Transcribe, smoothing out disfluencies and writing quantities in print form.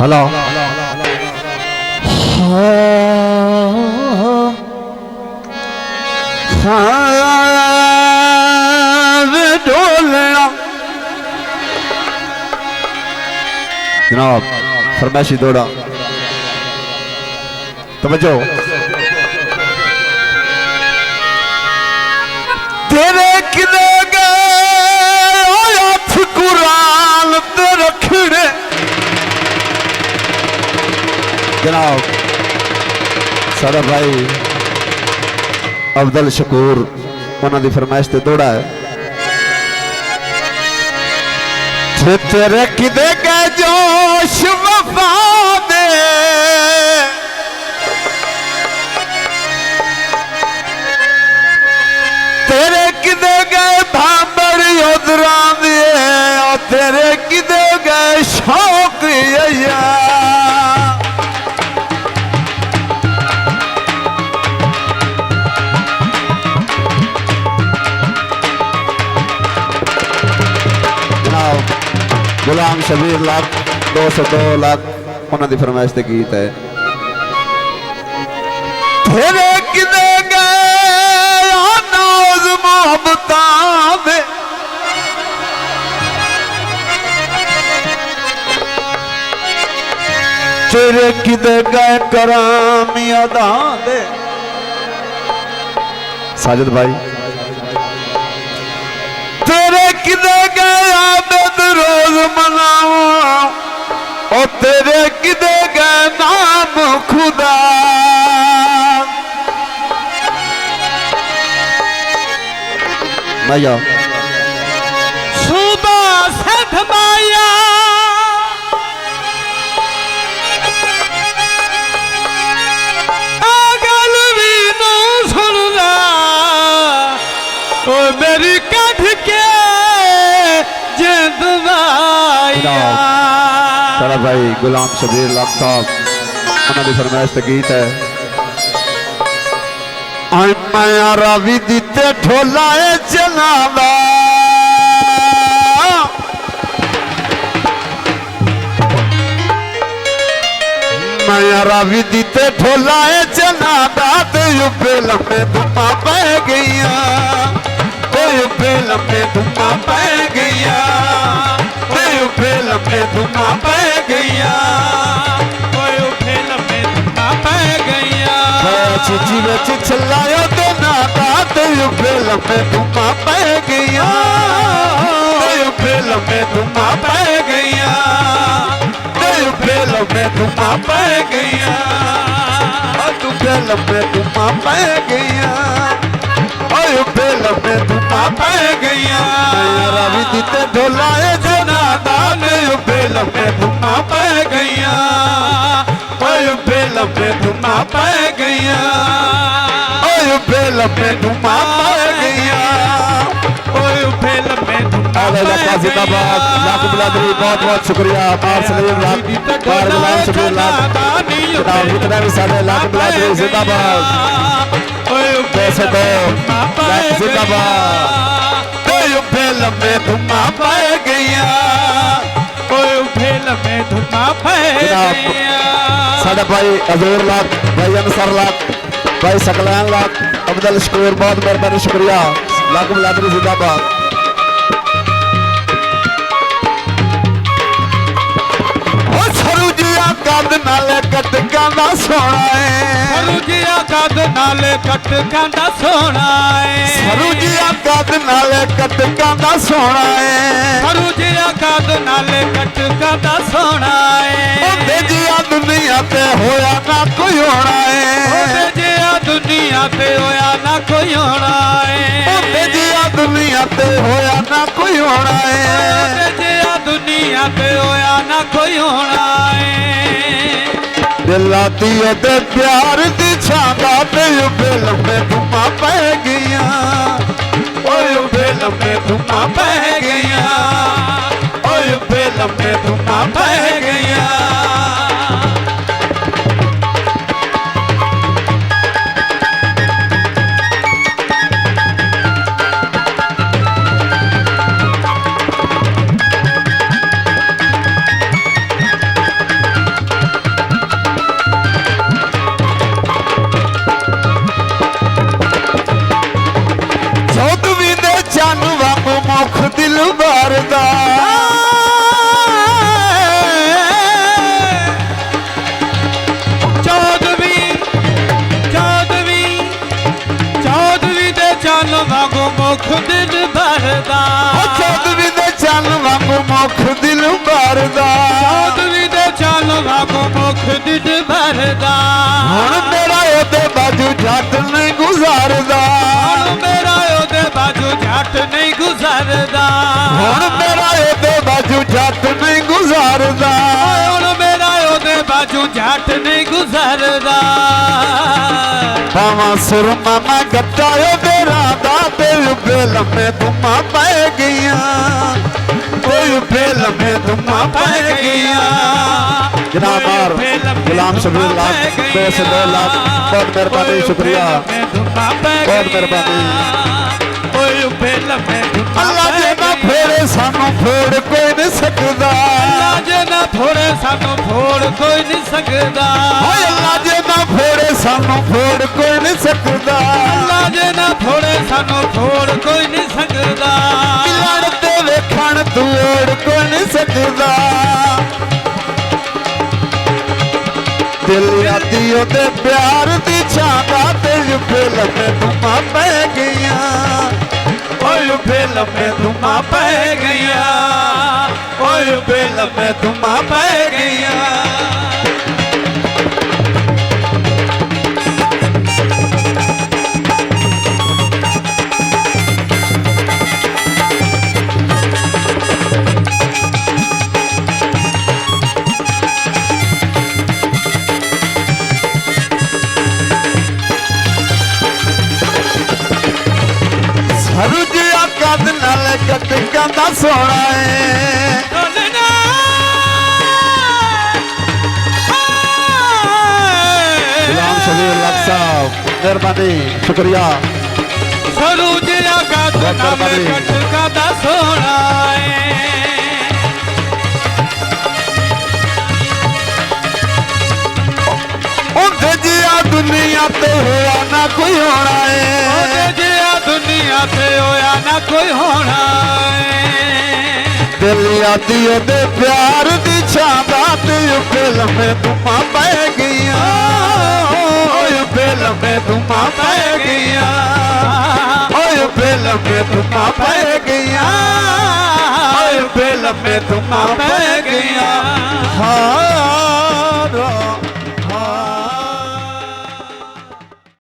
hello ढोलना जनाब फरमाइशी दौड़ा तवज्जो तेरे किले गए कुरान ते रखड़े जनाब सारा भाई अब्दुल शकूर उन्होंने फरमाइश से दौड़ा है तेरे किदे गए जोश वफा दे तेरे किदे गए भांबर उधरा दिए और तेरे किदे गए शौक या गुलाम शबीर लाख 202 लाख उन्होंने फरमाइश से गीत है तेरे किदे गए नाज मोहब्बता दे तेरे किदे गए करामी अदा दे साजिद भाई तेरे किदे गए आबद रोज मनाओ और तेरे किदे गए नाम खुदा भैया सुबह से धमाया आगल भी न सुनना ओ मेरी कठ के सारा भाई गुलाम शबीर लाख साहब उन्होंने फरमाइश से गीत है माया रावी दीते ढोलाए जनादा माया रावी दीते ढोलाए जनादा ते युबे लम्बे धुमा पै गईया युबे लम्बे धुमा पै गईया लम्बे धुमा पै गईया लम्बे धुमा पै गईया चिची विच चलायो ते नाता ते युबे लम्बे धुमा पै गईया लम्बे धुमा पै गईया लम्बे धुमा पै गईया लम्बे धुमा पै गईया लम्बे धुमा पै गईया रावी दीते ढोलाए जनादा लम्बे धुमा पै गईया लम्बे धुमा पै गईया लम्बे धुमा पै गईया लम्बे धुमा जिंदाबाद लाख बिलादरी बहुत बहुत शुक्रिया बार सलीम लाख बार गुलाम शबीर लाख जितना भी सारे लाख बिलादरी जिंदाबाद पैसे दो जिंदाबाद लम्बे धुमा पै गईया लम्बे धुमा पै गईया साढ़े भाई अजूर लाख भाई अंसर लाख भाई सकलैन लाख अब्दुल शकूर बहुत मेहरबानी शुक्रिया लाख बिलादरी जिंदाबाद कद नाले कटकां दा सोना है सरुजिया कद नाले कटकां दा सोना है सरुजिया कद नाले कटकां दा सोना है सरुजिया कद नाले कटकां दा सोना है ओते जिया दुनिया ते होया ना कोई होना है ओते जिया दुनिया ते होया ना कोई होना है ओते जिया दुनिया ते होया ना कोई होना है ओते जिया दुनिया ते होया ना कोई होना है दिलाती दे प्यार दी छांगा ते युबे लम्बे धुमा पै गईया युबे लम्बे धुमा पै गईया युबे लम्बे धुमा पै गईया ਦਿਲ ਭਰਦਾ ਚੌਧਰੀ ਦੇ ਚੰਨ ਵਾਂਗੂ ਮੁਖ ਦਿਲ ਭਰਦਾ ਚੌਧਰੀ ਦੇ ਚੰਨ ਵਾਂਗੂ ਮੁਖ ਦਿਲ ਭਰਦਾ ਹੁਣ ਮੇਰਾ ਉਹਦੇ ਬਾਜੂ ਜੱਟ ਨਹੀਂ ਗੁਜ਼ਾਰਦਾ ਹੁਣ ਮੇਰਾ ਉਹਦੇ ਬਾਜੂ ਜੱਟ ਨਹੀਂ ਗੁਜ਼ਰਦਾ ਹੁਣ ਮੇਰਾ ਉਹਦੇ ਬਾਜੂ ਜੱਟ ਨਹੀਂ ਗੁਜ਼ਾਰਦਾ ਹੁਣ ਮੇਰਾ ਉਹਦੇ ਬਾਜੂ ਜੱਟ ਨਹੀਂ ਗੁਜ਼ਰਦਾ ਬਾਵਾਂ ਸੁਰਮਾ ਮੈਂ ਗੱਟਾ ਉਹਦੇ ਰਾਦਾ ਦਿਲ ਬੇਲਮੇ ਧੁਮਾ ਪੈ ਗਈਆਂ ਦਿਲ ਬੇਲਮੇ ਧੁਮਾ ਪੈ ਗਈਆਂ जनाब और गुलाम शबीर लाख पैसे 2 लाख बहुत मेहरबानी शुक्रिया बहुत मेहरबानी अल्लाह जे ना फोड़े सानू फोड़ कोई नहीं सकदा अल्लाह जे ना फोड़े सानू फोड़ कोई नहीं सकदा अल्लाह जे ना फोड़े सानू फोड़ कोई नहीं सकदा अल्लाह जे ना फोड़े सानू फोड़ कोई नहीं सकदा लड़ते वेखण तोड़ कोई नहीं सकदा दिल राती ओदे प्यार दी छांगा दिल फिल्म धुमा पै गईया ओए फिल्म धुमा पै गईया ओए फिल्म धुमा पै गईया रुजिया कद नाल कटका दा सोना है गुलाम शबीर लाख साहब मेहरबानी शुक्रिया सरूजिया कद नाल कटका दा सोना है उंदे जिया दुनिया ते होया ना कोई होना है दुनिया ते होया ना कोई होना दिल आती ओदे प्यार दी छांदा ते फिल्म धुमा पै गईया ओए फिल्म धुमा पै गईया ओए फिल्म धुमा पै गईया ओए फिल्म धुमा पै गईया हाँ